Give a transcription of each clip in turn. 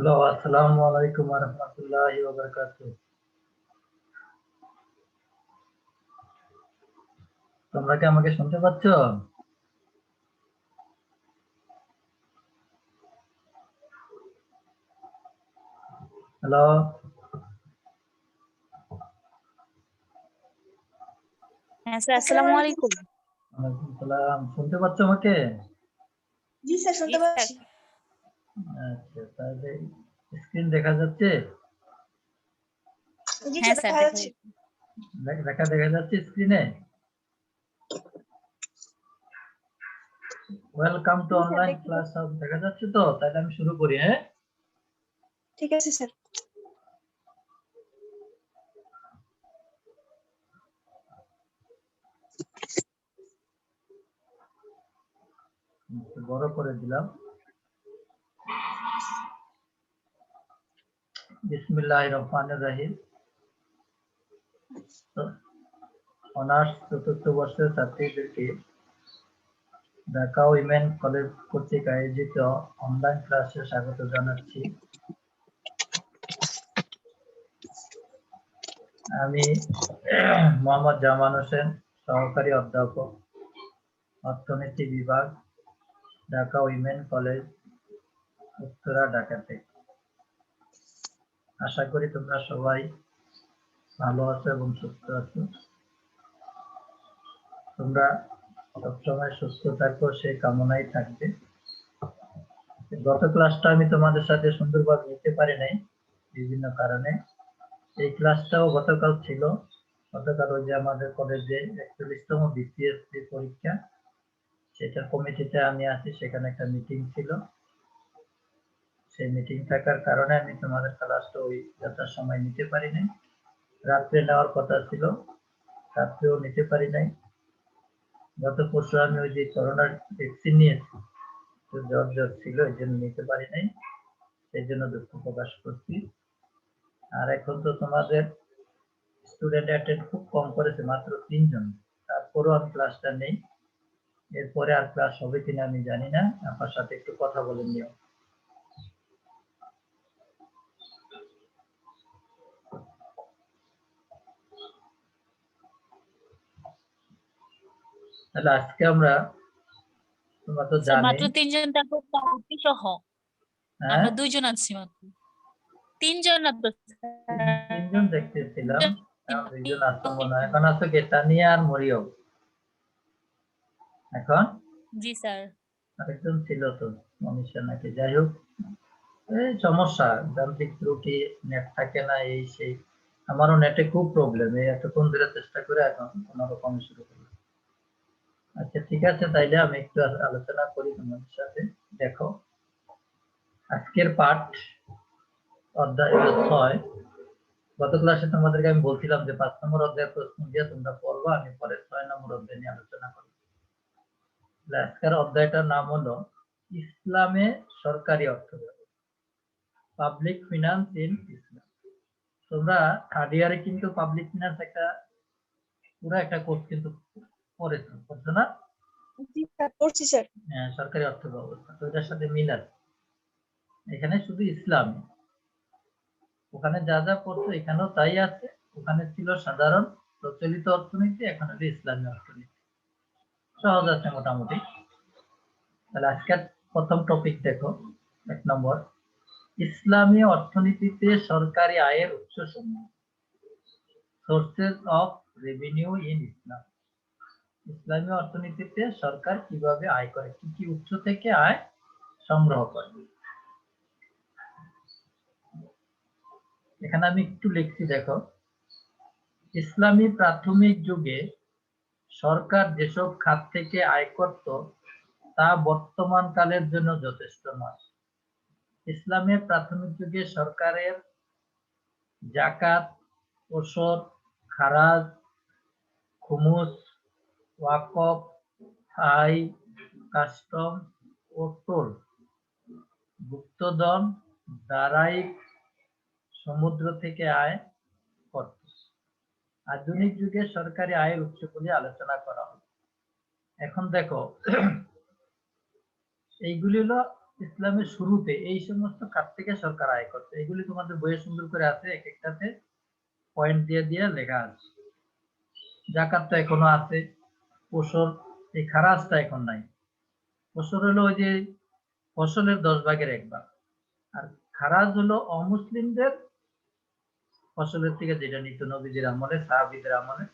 Hello, আসসালামু আলাইকুম ওয়া রাহমাতুল্লাহি ওয়া বারাকাতুহু। তোমরা কি আমাকে শুনতে পাচ্ছ? হ্যালো, হ্যাঁ স্যার, আসসালামু আলাইকুম। ওয়ালাইকুম সালাম। শুনতে পাচ্ছ আমাকে? জি স্যার, শুনতে পাচ্ছি। আচ্ছা, তাহলে স্ক্রিন দেখা যাচ্ছে? জি হ্যাঁ স্যার, স্যার, দেখা দেখা যাচ্ছে। দেখা যাচ্ছে স্ক্রিনে? Welcome to G sir, online দেখতে ক্লাস পাচ্ছি। অফ, দেখা যাচ্ছে তো? তাহলে আমি শুরু করি, হ্যাঁ? ঠিক আছে স্যার। একটু বড় করে দিলাম। বিসমিল্লাহির রহমানির রহিম। অনার্স চতুর্থ বর্ষের ছাত্রীদেরকে ঢাকা উইমেন কলেজ কর্তৃক আয়োজিত অনলাইন ক্লাসে স্বাগত জানাচ্ছি। আমি মোহাম্মদ জামান হোসেন, সহকারী অধ্যাপক, অর্থনীতি বিভাগ, ঢাকা উইমেন কলেজ, উত্তরা, ঢাকা থেকে। আশা করি তোমরা সবাই ভালো আছো এবং সুস্থ আছো। তোমরা সবসময় সুস্থ থাকো, সেই কামনাই থাকবে। গত ক্লাসটা আমি তোমাদের সাথে সুন্দরভাবে নিতে পারি নাই বিভিন্ন কারণে। এই ক্লাসটাও গতকাল ছিল। গতকাল ওই যে আমাদের কলেজে 41তম বিসিএসসি পরীক্ষা, সেটার কমিটিতে আমি আছি, সেখানে একটা মিটিং ছিল। সেই মিটিং থাকার কারণে আমি তোমাদের ক্লাসটা ওই যথাসময় নিতে পারি নাই। রাত্রে নেওয়ার কথা ছিল, রাত্রেও নিতে পারি নাই। গত পরশু আমি ওই যে করোনার ভ্যাকসিন নিয়েছি, তো জ্বর ছিল, এই জন্য নিতে পারি নাই, সেই জন্য দুঃখ প্রকাশ করছি। আর এখন তো তোমাদের স্টুডেন্ট অ্যাটেন্ড খুব কম করেছে, মাত্র 3 জন। তারপরও আমি ক্লাসটা নেই। এরপরে আর ক্লাস হবে কিনা আমি জানি না, আপনার সাথে একটু কথা বলে নিও। তাহলে আজকে আমরা, তোমরা তো স্যার জানি, মাত্র 3 জন, তারপর আপনি সহ হ্যাঁ, আমরা 2 জন আছি মাত্র। 3 জন না তো 3 জন দেখতেছিলাম, এখন 2 জন আছো মনে হয়। এখন স্যার। আছো কে? তানিয়া আর মরিয়ম। এখন জি স্যার। আরেকজন ছিল তো, মনীষা নাকি, যাই হোক। এই সমস্যা, যান্ত্রিক ত্রুটি, নেট থাকে না, এই সেই। আমারও নেটে খুব প্রবলেম, এই এতক্ষণ ধরে চেষ্টা করে এখন কোনোরকম শুরু করলাম। আচ্ছা, ঠিক আছে, তাইলে আমি একটু আলোচনা করি তোমাদের সাথে। দেখো, আজকের পাঠ অধ্যায় 6। গত ক্লাসে তোমাদেরকে আমি বলছিলাম যে 5 নম্বর অধ্যায়ের প্রশ্ন দিয়ে তোমরা পড়বো, আমি পরে 6 নম্বর অধ্যায় নিয়ে আলোচনা করবো। আজকের অধ্যায়টার নাম হলো ইসলামে সরকারি অর্থ ব্যবস্থা, পাবলিক ফিনান্স ইন ইসলাম। তোমরা থার্ড ইয়ারে কিন্তু পাবলিক ফিনান্স পুরো একটা কোর্স কিন্তু পড়ছো না? জি স্যার, পড়ছি স্যার। হ্যাঁ, সরকারি অর্থ ব্যবস্থা, তো এটার সাথে মিল আছে। এখানে শুধু ইসলাম, ওখানে যা যা পড়ছো এখানেও তাই আছে। ওখানে ছিল সাধারণ প্রচলিত অর্থনীতি, এখন হলো ইসলামী অর্থনীতি। সহজ আছে মোটামুটি। তাহলে আজকের প্রথম টপিক দেখো, 1 নম্বর, ইসলামী অর্থনীতিতে সরকারি আয়ের উৎস সমূহ, সোর্সেস অফ রেভিনিউ ইন ইসলাম। ইসলামী অর্থনীতিতে সরকার কিভাবে আয় করে, কি কি উৎস থেকে আয় সংগ্রহ করে। এখানে আমি একটু লিখছি, দেখো, ইসলামী প্রাথমিক যুগে সরকার যেসব খাত থেকে আয় করত তা বর্তমান কালের জন্য যথেষ্ট নয়। ইসলামের প্রাথমিক যুগে সরকারের জাকাত, ওসর, খারাজ, খুমুস, ওয়াকফ, আয়, কাস্টম ও টোল, গুপ্তধন, দারাইক, সমুদ্র থেকে আয় করত। আধুনিক যুগে সরকারি আয়ের উৎসগুলি আলোচনা করা হবে। এখন দেখো, এইগুলি হলো ইসলামের শুরুতে এই সমস্ত খাত থেকে সরকার আয় করছে। এগুলি তোমাদের বইয়ে সুন্দর করে আছে, এক একটাতে পয়েন্ট দিয়ে দিয়ে লেখা আছে। জাকাত তো এখনো আছে, ওসর, এই খারাজটা এখন নাই। ওসর হলো ওই যে ফসলের 10 ভাগের 1 ভাগ, আর খারাজ হলো অমুসলিমদের ফসলের থেকে যেটা নিত নবীদের আমলে, সাহাবীদের আমলে,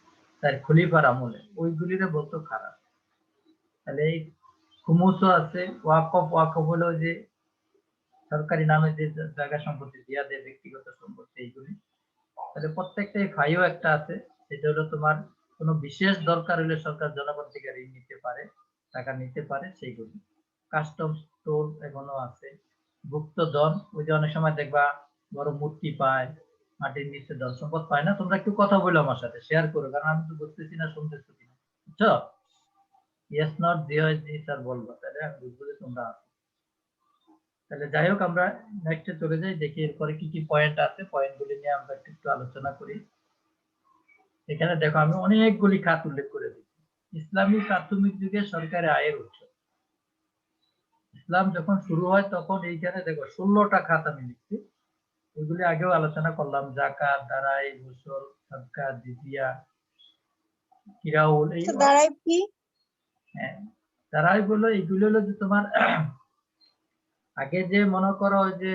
তার খলিফার আমলে, ওইগুলিরে বলতো খারাজ। তাহলে এই খুমুসও আছে, ওয়াকফ, ওয়াকফ হলো যে সরকারি নামে যে জায়গা সম্পত্তি দিয়া দেয়, ব্যক্তিগত সম্পত্তি, এইগুলি। তাহলে প্রত্যেকটাই ফাইও একটা আছে, সেটা হলো তোমার কোনো বিশেষ দরকার হলে সরকার জনগণ থেকে ঋণ নিতে পারে, টাকা নিতে পারে, সেইগুলি। কাস্টমস টোল এখনো আছে। গুপ্তধন, ওই যে অনেক সময় দেখবা বড় মূর্তি পায়, মাটির নিচে ধন সম্পদ পায় না। তোমরা একটু কথা বলো আমার সাথে, শেয়ার করো, কারণ আমি তো বুঝতেছি না, শুনতেছি কিনা, বুঝছো? ইয়েস নট জি হয় জি স্যার বলবো, তাহলে আমি বুঝবো যে তোমরা আছো। তাহলে যাই হোক, আমরা নেক্সটে চলে যাই, দেখি এরপরে কি কি পয়েন্ট আছে, পয়েন্টগুলি নিয়ে আমরা একটু আলোচনা করি। এখানে দেখো আমি অনেকগুলি খাত উল্লেখ করে দিচ্ছি। ইসলামী প্রাথমিক যুগে সরকারি আয়ের উৎস। ইসলাম যখন শুরু হয় তখন এইখানে দেখো 16টা খাত আমি লিখছি, ওইগুলি আগেও আলোচনা করলাম। জাকাত, দারাই, গোসল, সাদকা, জিজিয়া, কিরাউল, এই দাঁড়াই কি? হ্যাঁ, দারাই বলো, এইগুলো হলো যে তোমার আগে যে মনে করো যে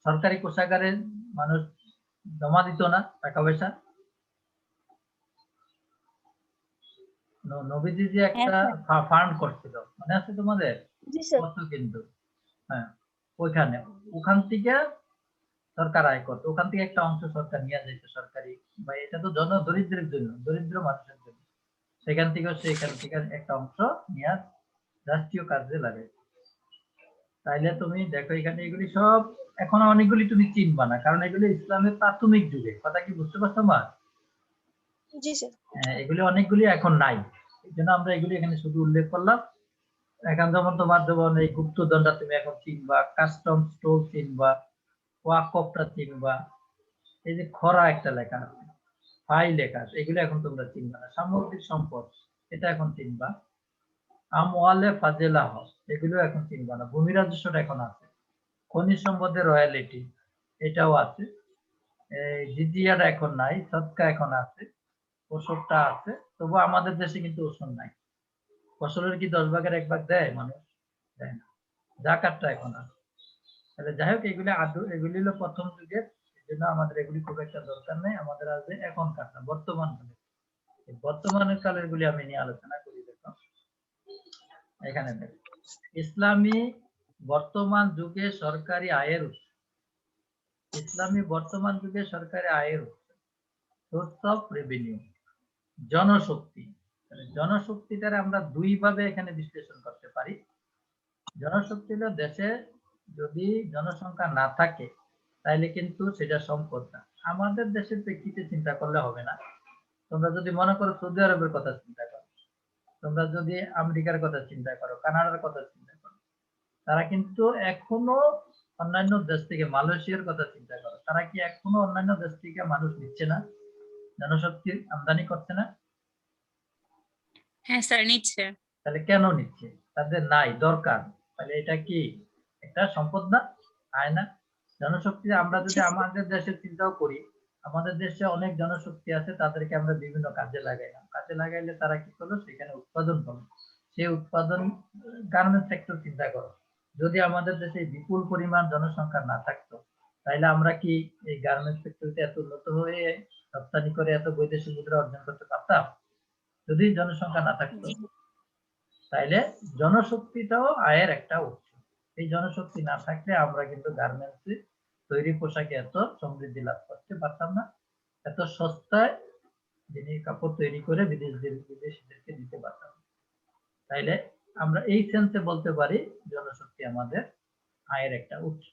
সরকারি কোষাগারে মানুষ জমা দিত না টাকা পয়সা, নবীজি যে হ্যাঁ একটা স্যার। ফান্ড করছিল, মনে আছে তোমাদের? জি স্যার। কত কিন্তু, হ্যাঁ, ওইখানে, ওখান থেকে সরকার আয় করতো, ওখান থেকে একটা অংশ সরকার নিয়ে যেত সরকারি, বা এটা তো দরিদ্রের জন্য, দরিদ্র মানুষের জন্য, সেখান থেকে একটা অংশ নিয়ে রাষ্ট্রীয় কাজে লাগে। তাইলে তুমি দেখো এখানে এগুলি সব এখন অনেকগুলি তুমি চিনবা না, কারণ এগুলি ইসলামের প্রাথমিক যুগে, কথা কি বুঝতে পারছো মা? জি স্যার। এগুলি অনেকগুলি এখন নাই, এই জন্য আমরা এগুলি এখানে শুধু উল্লেখ করলাম। এখন যেমন এই গুপ্তধনটা তুমি এখন চিনবা, কাস্টম স্টোর চিনবা, ওয়াকফটা চিনবা, এই যে খরা একটা লেখা আছে, ফাই লেখা আছে, এগুলো এখন তোমরা চিনবা না। সামুদ্রিক সম্পদ, এটা এখন চিনবা। আমওয়ালে ফাজেলাহ, এগুলো এখন চিনবা না। ভূমি রাজস্বটা এখন আছে। খনিজ সম্পদের রয়্যালিটি, এটাও আছে। এই জিজিয়াটা এখন নাই, সদকা এখন আছে, ওষুধটা আছে, তবু আমাদের দেশে কিন্তু ওষুধ নাই। ফসলের কি 10 ভাগের 1 ভাগ দেয় মানুষ? দেয় না। জাকাতটা এখন আছে। তাহলে যাই হোক, এগুলি হলো প্রথম যুগের, এই জন্য আমাদের এগুলি খুব একটা দরকার নেই। আমাদের আসবে এখনকারটা, বর্তমান কালে। এই বর্তমানের কালের গুলি আমি নিয়ে আলোচনা করি। দেখো এখানে দেখো, ইসলামী বর্তমান যুগে সরকারি আয়ের উৎস। ইসলামী বর্তমান যুগে সরকারি আয়ের উৎস, সোর্স অফ রেভিনিউ, জনশক্তি। জনশক্তি দ্বারা আমরা দুই ভাবে এখানে বিশ্লেষণ করতে পারি। জনশক্তি হলো দেশে যদি জনসংখ্যা না থাকে তাহলে কিন্তু সেটা সম্পদ না। আমাদের দেশের প্রেক্ষিতে চিন্তা করলে হবে না। তোমরা যদি মনে করো সৌদি আরবের কথা চিন্তা করো, তোমরা যদি আমেরিকার কথা চিন্তা করো, কানাডার কথা চিন্তা করো, তারা কিন্তু এখনো অন্যান্য দেশ থেকে, মালয়েশিয়ার কথা চিন্তা করো, তারা কি এখনো অন্যান্য দেশ থেকে মানুষ নিচ্ছে না, জনশক্তি আমদানি করছে না? হ্যাঁ স্যার, নিচ্ছে। তাহলে কেন নিচ্ছে? তাদের নাই, দরকার। তাহলে এটা কি একটা সম্পদ না, আয় না? জনশক্তি আমরা যদি আমাদের দেশে চিন্তাও করি, আমাদের দেশে অনেক জনশক্তি আছে, তাদেরকে আমরা বিভিন্ন কাজে লাগাইলাম, কাজে লাগাইলে তারা কি করলো, সেখানে উৎপাদন করলো। সেই উৎপাদন, গার্মেন্টস সেক্টর চিন্তা করো, যদি আমাদের দেশে বিপুল পরিমাণ জনসংখ্যা না থাকতো, তাহলে আমরা কি এই গার্মেন্টস সেক্টরতে এত উন্নত হয়ে রপ্তানি করে এত বৈদেশিক মুদ্রা অর্জন করতে পারতাম? যদি জনসংখ্যা না থাকতো। জি। তাইলে জনশক্তিটাও আয়ের একটা উৎস। এই জনশক্তি না থাকলে আমরা কিন্তু গার্মেন্টস তৈরি পোশাকে এত সমৃদ্ধি লাভ করতে পারতাম না, এত সস্তায় জিনিস কাপড় তৈরি করে বিদেশিদেরকে দিতে পারতাম। তাইলে আমরা এই সেন্সে বলতে পারি জনশক্তি আমাদের আয়ের একটা উৎস।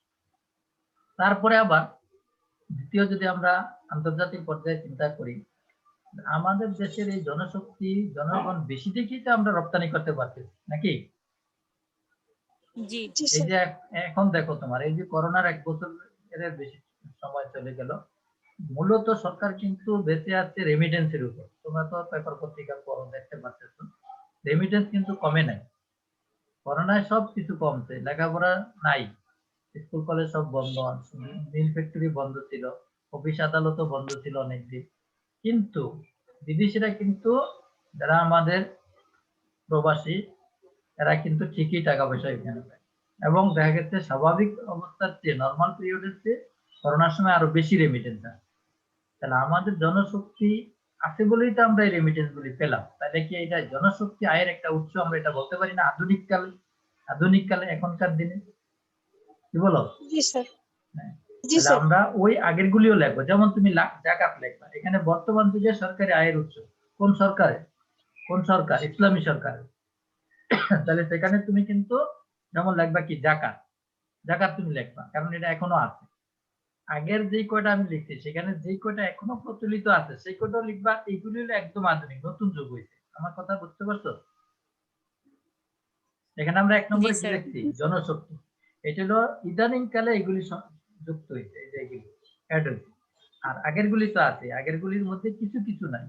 তারপরে আবার দ্বিতীয়, যদি আমরা আন্তর্জাতিক পর্যায়ে চিন্তা করি, আমাদের দেশের এই জনশক্তি, জনগণ বেশি দেখেই তো আমরা রপ্তানি করতে পারতেছি নাকি? জি। জি এই স্যার। যে এখন দেখো, তোমার এই যে করোনার 1 বছর এর বেশি সময় চলে গেল, মূলত সরকার কিন্তু বেঁচে আছে রেমিটেন্সের উপর। তোমরা তো পেপার পত্রিকা পড়ো, দেখতে পাচ্ছ, রেমিটেন্স কিন্তু কমে নাই। করোনায় সব কিছু কমছে, লেখাপড়া নাই, স্কুল কলেজ সব বন্ধ আছে, মিল ফ্যাক্টরি বন্ধ ছিল, অফিস আদালতও বন্ধ ছিল অনেকদিন। কিন্তু বিদেশিরা কিন্তু, যারা আমাদের প্রবাসী, এরা কিন্তু ঠিকই টাকা পয়সা এখানে পায়, এবং দেখা গেছে স্বাভাবিক অবস্থার চেয়ে, নর্মাল পিরিয়ডের চেয়ে করোনার সময় আরো বেশি রেমিটেন্স আছে। তাহলে আমাদের জনশক্তি আছে বলেই তো আমরা এই রেমিটেন্স গুলি পেলাম। তাহলে কি এটা জনশক্তি আয়ের একটা উৎস আমরা এটা বলতে পারি না আধুনিক কালে এখনকার দিনে? কি বলো? জি স্যার। হ্যাঁ। জি তাহলে স্যার। আমরা ওই আগের গুলিও লিখবো, যেমন তুমি জাকাত লিখবা, এখানে বর্তমান যুগে সরকারি আয়ের উৎস কোন সরকারের, কোন সরকার? ইসলামী সরকার। তাহলে সেখানে তুমি কিন্তু যেমন লিখবা কি জাকাত, জাকাত তুমি লিখবা, কারণ এটা এখনো আছে। আগের যে কয়টা আমি লিখছি সেখানে যে কয়টা এখনো প্রচলিত আছে সেই কয়টাও লিখবা। এইগুলি হলো একদম আধুনিক, নতুন যুগ হয়েছে। আমার কথা বুঝতে পারছো? এখানে আমরা এক জি নম্বরে কি স্যার। লিখছি? জনশক্তি। এটা হলো ইদানিং কালে এগুলি যুক্ত হয়েছে, এই যে এগুলি অ্যাড হয়েছে। আর আগের গুলি তো আছে, আগের গুলির মধ্যে কিছু কিছু নাই।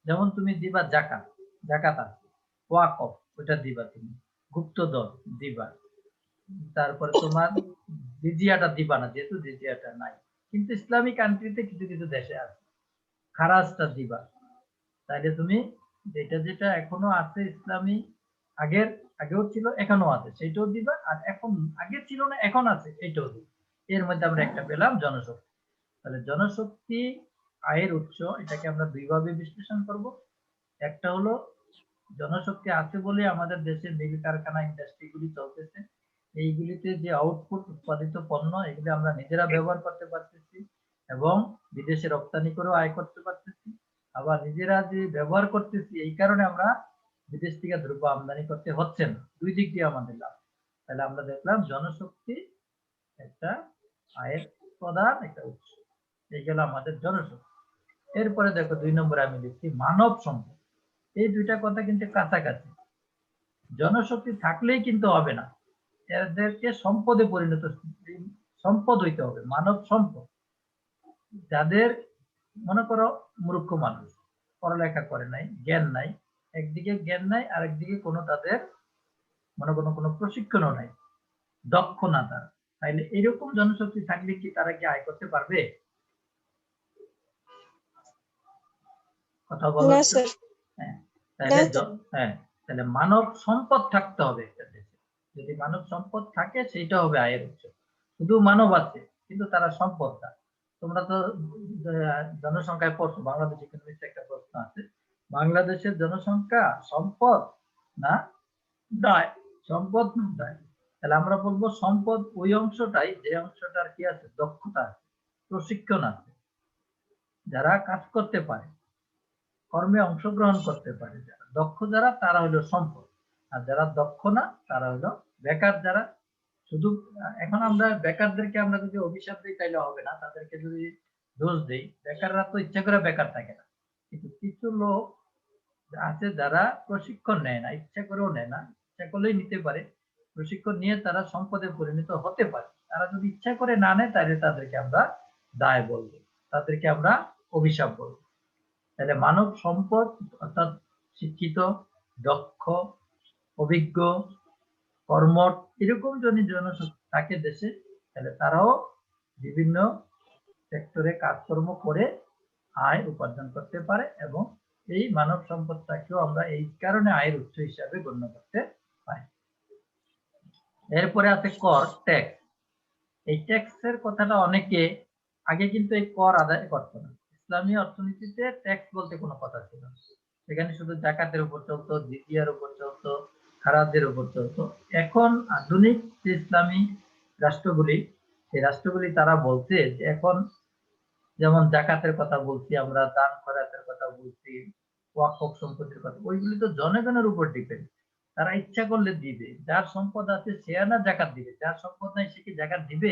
যেমন তুমি দিবা জাকাত, জাকাত আছে, ওয়াকফ ওটা দিবা, তুমি গুপ্তধন দিবা, তারপরে তোমার জিজিয়াটা দিবা না, যেহেতু জিজিয়াটা নাই। কিন্তু ইসলামিক কান্ট্রিতে কিছু কিছু দেশে আছে, খারাজটা দিবা। তাইলে তুমি যেটা যেটা এখনো আছে ইসলামী, আগের আগেও ছিল এখনো আছে সেটাও দিবা, আর এখন আগে ছিল না এখন আছে এটাও দিবা। এর মধ্যে আমরা একটা পেলাম জনশক্তি। তাহলে জনশক্তি আয়ের উৎস, এটাকে আমরা দুইভাবে বিশ্লেষণ করব। একটা হলো জনশক্তি আছে বলে আমাদের দেশে মিল কারখানা ইন্ডাস্ট্রি গুলি চলতেছে, এইগুলিতে যে আউটপুট উৎপাদিত পণ্য এগুলি আমরা নিজেরা ব্যবহার করতে পারতেছি এবং বিদেশে রপ্তানি করেও আয় করতে পারতেছি। আবার নিজেরা যে ব্যবহার করতেছি এই কারণে আমরা বিদেশ থেকে দ্রব্য আমদানি করতে হচ্ছে না। দুই দিক দিয়ে আমাদের লাভ। তাহলে আমরা দেখলাম জনশক্তি একটা আয়ের প্রধান একটা উৎস, এই গেল আমাদের জনশক্তি। এরপরে দেখো 2 নম্বরে আমি লিখছি মানব সম্পদ। এই দুইটা কথা কিন্তু কাছাকাছি। জনশক্তি থাকলেই কিন্তু হবে না, এদেরকে সম্পদে পরিণত, সম্পদ হইতে হবে, মানব সম্পদ। যাদের, মনে করো মূর্খ মানুষ, পড়ালেখা করে নাই, জ্ঞান নাই, একদিকে জ্ঞান নাই আর একদিকে কোনো তাদের মনে কোনো প্রশিক্ষণও নাই, দক্ষ না তারা, তাইলে এরকম জনশক্তি থাকলে কি তারা কি আয় করতে পারবে? কথা বলো না একটু। স্যার। হ্যাঁ, না তাহলে স্যার। হ্যাঁ, তাহলে মানব সম্পদ থাকতে হবে একটা দেশে। যদি মানব সম্পদ থাকে সেইটা হবে আয়ের উৎস। শুধু মানব আছে কিন্তু তারা সম্পদ না। তোমরা তো জনসংখ্যায় পড়ছো, বাংলাদেশ ইকোনমিক্স একটা প্রশ্ন আছে, বাংলাদেশের জনসংখ্যা সম্পদ না দায়? সম্পদ না দায়? তাহলে আমরা বলবো সম্পদ ওই অংশটাই যে অংশটার কি আছে, দক্ষতা আছে, প্রশিক্ষণ আছে, যারা কাজ করতে পারে, কর্মে অংশগ্রহণ করতে পারে, যারা দক্ষ, যারা তারা হলো সম্পদ। আর যারা দক্ষ না তারা হলো বেকার, যারা শুধু। এখন আমরা বেকারদেরকে আমরা যদি অভিশাপ দিই তাইলে হবে না, তাদেরকে যদি দোষ দিই, বেকাররা তো ইচ্ছা করে বেকার থাকে না। কিন্তু কিছু লোক আছে যারা প্রশিক্ষণ নেয় না, ইচ্ছা করেও নেয় না, ইচ্ছা করলেই নিতে পারে, প্রশিক্ষণ নিয়ে তারা সম্পদে পরিণত হতে পারে। তারা যদি ইচ্ছা করে না নেয় তাহলে তাদেরকে আমরা দায় বলবো, তাদেরকে আমরা অভিশাপ বলবো। তাহলে মানব সম্পদ অর্থাৎ শিক্ষিত, দক্ষ, অভিজ্ঞ, কর্মঠ, এরকম যদি জনশক্তি থাকে দেশে, তাহলে তারাও বিভিন্ন সেক্টরে কাজকর্ম করে আয় উপার্জন করতে পারে, এবং এই মানব সম্পদটাকেও আমরা এই কারণে আয়ের উৎস হিসাবে গণ্য করতে পারি। এরপরে আছে কর, ট্যাক্স। এই ট্যাক্সের কথাটা অনেকে, আগে কিন্তু এই কর আদায় করতো না। ইসলামী অর্থনীতিতে ট্যাক্স বলতে কোনো কথা ছিল না, সেখানে শুধু জাকাতের উপর চলতো, জিজিয়ার উপর চলতো, খারাজের উপর চলতো। এখন আধুনিক যে ইসলামী রাষ্ট্রগুলি, সেই রাষ্ট্রগুলি তারা বলছে যে এখন যেমন জাকাতের কথা বলছি আমরা, দান খয়রাতের কথা বলছি, ওয়াকফ সম্পত্তির কথা, ওইগুলি তো জনগণের উপর ডিপেন্ড। তারা ইচ্ছা করলে দিবে, যার সম্পদ আছে সে না জাকাত দিবে, যার সম্পদ নাই সে কি জাকাত দিবে?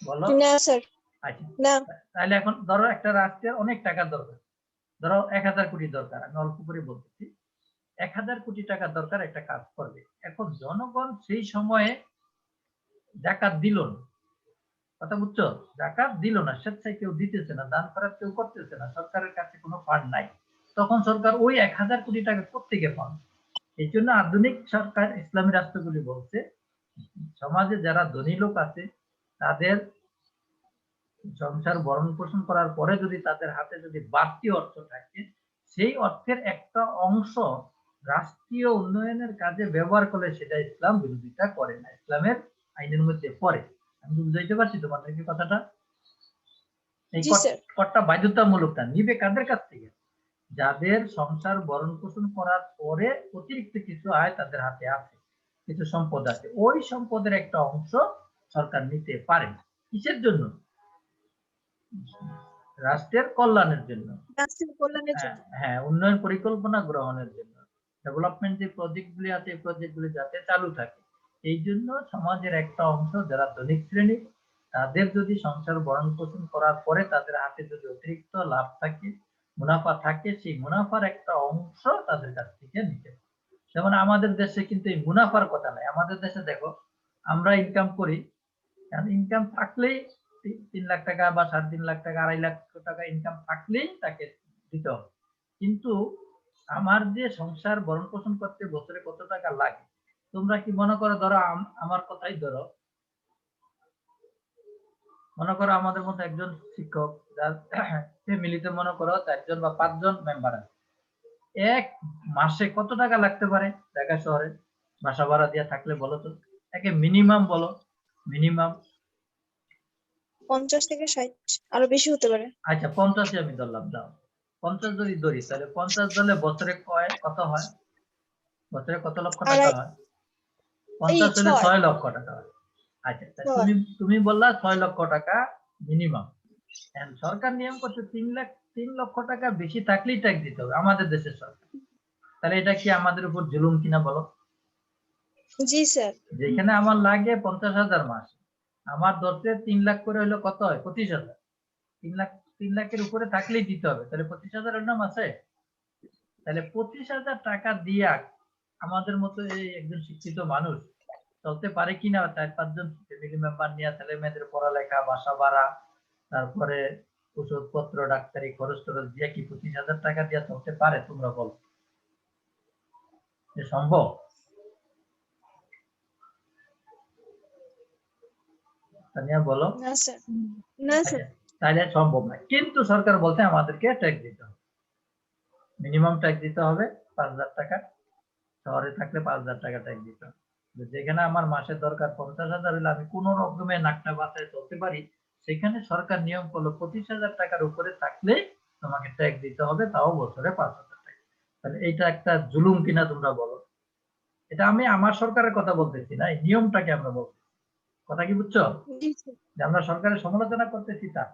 বলো। না স্যার। আচ্ছা, না। তাহলে এখন ধরো একটা রাষ্ট্রের অনেক টাকা দরকার, ধরো 1000 কোটি দরকার, আমি অল্প করে বলতেছি, 1000 কোটি টাকা দরকার একটা কাজ করবে। এখন জনগণ সেই সময়ে জাকাত দিল না, কথা বুঝছো? জাকাত দিল না, স্বেচ্ছায় কেউ দিতেছে না, দান করার কেউ করতেছে না, সরকারের কাছে কোনো ফান্ড নাই। তখন সরকার ওই 1000 কোটি টাকা কোত্থেকে পাবে? এই জন্য আধুনিক সরকার ইসলামী রাষ্ট্রগুলি বলছে সমাজে যারা ধনী লোক আছে তাদের সংসার ভরণ পোষণ করার পরে যদি তাদের হাতে যদি বাড়তি অর্থ থাকে সেই অর্থের একটা অংশ রাষ্ট্রীয় উন্নয়নের কাজে ব্যবহার করলে সেটা ইসলাম বিরোধিতা করে না, ইসলামের আইনের মধ্যে পড়ে। আমি বুঝাইতে পারছি তোমাদেরকে কথাটা? এই জি স্যার। করটা বাধ্যতামূলক না, নিবে কাদের কাছ থেকে? যাদের সংসার ভরণ পোষণ করার পরে অতিরিক্ত কিছু আয় তাদের হাতে আছে, কিছু সম্পদ আছে, ওই সম্পদের একটা অংশ সরকার নিতে পারে। কিসের জন্য? রাষ্ট্রের কল্যাণের জন্য, রাষ্ট্রের কল্যাণের জন্য। হ্যাঁ, উন্নয়ন পরিকল্পনা গ্রহণের জন্য, ডেভেলপমেন্ট যে প্রজেক্ট গুলি আছে এই প্রজেক্ট গুলি যাতে চালু থাকে। এই জন্য সমাজের একটা অংশ যারা ধনিক শ্রেণী তাদের যদি সংসার ভরণ পোষণ করার পরে তাদের হাতে যদি অতিরিক্ত লাভ থাকে, মুনাফা থাকে, সেই মুনাফার একটা অংশ তাদের কাছ থেকে নিতে হবে। যেমন আমাদের দেশে কিন্তু এই মুনাফার কথা নাই। আমাদের দেশে দেখো আমরা ইনকাম করি, ইনকাম থাকলেই 3 লাখ টাকা বা 3.5 লাখ টাকা 2.5 লাখ টাকা ইনকাম থাকলেই তাকে দিতে হবে। কিন্তু আমার যে সংসার ভরণ পোষণ করতে বছরে কত টাকা লাগে, তোমরা কি মনে করো? ধরো আমার কথাই ধরো, মনে করো আমাদের মধ্যে একজন শিক্ষক যার ফ্যামিলিতে মনে করো 4 জন বা 5 জন মেম্বার আছে, এক মাসে কত টাকা লাগতে পারে ঢাকা শহরে বাসা ভাড়া দিয়ে থাকলে? বলো তো, একে মিনিমাম বলো, মিনিমাম। 50 থেকে 60, আরো বেশি হতে পারে। আচ্ছা 50 আমি ধরলাম, দাও 50 যদি ধরি তাহলে 50 ধরলে বছরে কত হয়? বছরে কত লক্ষ টাকা আড়াই, হয়? এই 50 হলে 6। 6 লক্ষ টাকা হয়। আচ্ছা, তুমি তুমি বললা 6 লক্ষ টাকা মিনিমাম। সরকার নিয়ম করছে 3 লক্ষ টাকা বেশি থাকলেই ট্যাক্স দিতে হবে আমাদের দেশের সরকার। তাহলে এটা কি আমাদের উপর জুলুম কিনা বলো? জি স্যার। যেখানে আমার লাগে 50,000 মাস, আমার ধরতে 3 লাখ করে হলো কত হয়? 25,000। 3 লাখের উপরে থাকলেই দিতে হবে, তাহলে 25,000 এর নাম আছে? তাহলে 25,000 টাকা দিয়া আমাদের মতো এই একজন শিক্ষিত মানুষ চলতে পারে কিনা? 4-5 জন ফ্যামিলি মেম্বার নিয়ে ছেলে মেয়েদের পড়ালেখা, বাসা ভাড়া, তারপরে ওষুধপত্র, ডাক্তারি খরচ টরচ দিয়ে কি 25,000 টাকা দিয়ে চলতে পারে? তোমরা বলো, যে সম্ভব? তানিয়া বলো। না স্যার, না স্যার। তাহলে সম্ভব না, কিন্তু সরকার বলতে আমাদেরকে ট্যাক্স দিতে হবে, মিনিমাম ট্যাক্স দিতে হবে 5,000 টাকা। শহরে থাকলে 5,000 টাকা ট্যাক্স দিতে হবে। যেখানে আমার মাসে দরকার 50,000 হলে আমি কোন রকমে নাকটা বাঁচায় চলতে পারি, সেখানে সরকার নিয়ম করলো 25,000 টাকার উপরে থাকলে তোমাকে ট্যাক্স দিতে হবে, তাও বছরে 5,000 টাকা। তাহলে এইটা একটা জুলুম কিনা তোমরা বলো? এটা আমি আমার সরকারের কথা বলতেছি না, এই নিয়মটাকে আমরা বলতেছি। কথা কি বুঝছো? জি স্যার। যে আমরা সরকারের সমালোচনা করতেছি তা।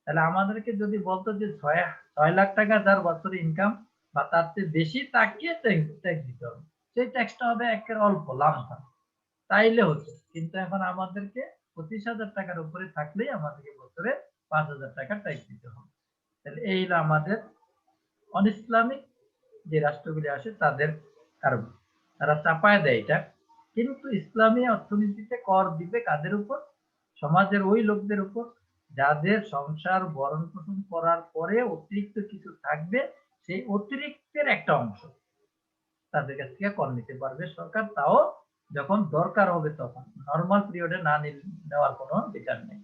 তাহলে আমাদেরকে যদি বলতো যে 6 লাখ টাকা যার বছরে ইনকাম বা তার চেয়ে বেশি, তাকে ট্যাক্স দিতে হবে, সেই ট্যাক্সটা হবে একের অল্প লামসাম, তাইলে হতো। কিন্তু এখন আমাদেরকে 25,000 টাকার উপরে থাকলেই আমাদেরকে বছরে 5,000 টাকা ট্যাক্স দিতে হবে। তাহলে এই হলো আমাদের অনইসলামিক যে রাষ্ট্রগুলি আসে তাদের কারণ, তারা চাপায় দেয় এটা। কিন্তু ইসলামী অর্থনীতিতে কর দিবে কাদের উপর? সমাজের ওই লোকদের উপর যাদের সংসার ভরণ পোষণ করার পরে অতিরিক্ত কিছু থাকবে, সেই অতিরিক্তের একটা অংশ তাদের কাছ থেকে কর নিতে পারবে সরকার, তাও যখন দরকার হবে তখন, নর্মাল পিরিয়ডে না নেওয়ার কোনো বিচার নেই।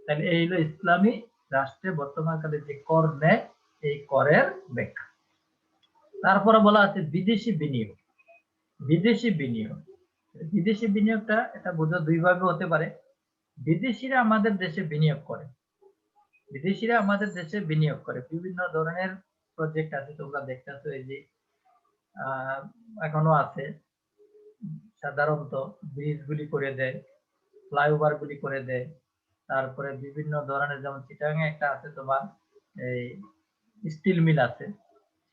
তাহলে এই হলো ইসলামী রাষ্ট্রে বর্তমানকালে যে কর নেয়, এই করের ব্যাখ্যা। তারপরে বলা আছে বিদেশি বিনিয়োগ। বিদেশি বিনিয়োগ, বিদেশি বিনিয়োগটা এটা বোঝো দুই ভাবে হতে পারে। বিদেশিরা আমাদের দেশে বিনিয়োগ করে, বিদেশিরা আমাদের দেশে বিনিয়োগ করে বিভিন্ন ধরনের প্রজেক্ট আছে, তোমরা দেখতেছো এই যে এখনো আছে। সাধারণত ব্রিজ গুলি করে দেয়, ফ্লাইওভার গুলি করে দেয়, তারপরে বিভিন্ন ধরনের, যেমন চিটাগাং একটা আছে তোমার এই স্টিল মিল আছে,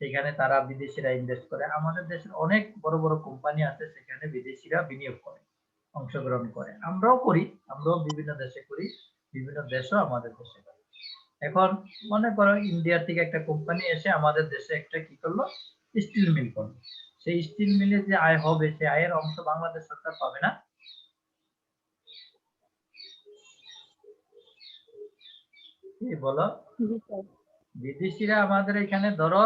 সেখানে তারা বিদেশিরা ইনভেস্ট করে। আমাদের দেশের অনেক বড় বড় কোম্পানি আছে, সেখানে বিদেশিরা বিনিয়োগ করে, অংশগ্রহণ করে। আমরাও করি, আমরাও বিভিন্ন দেশে করি, বিভিন্ন দেশও আমাদের দেশে করে। এখন মনে করো ইন্ডিয়া থেকে একটা কোম্পানি এসে আমাদের দেশে একটা কি করলো, স্টিল মিল করলো। সেই স্টিল মিলে যে আয় হবে, সেই আয়ের অংশ বাংলাদেশ সরকার পাবে না? কি বলো? জি স্যার। বিদেশিরা আমাদের এখানে ধরো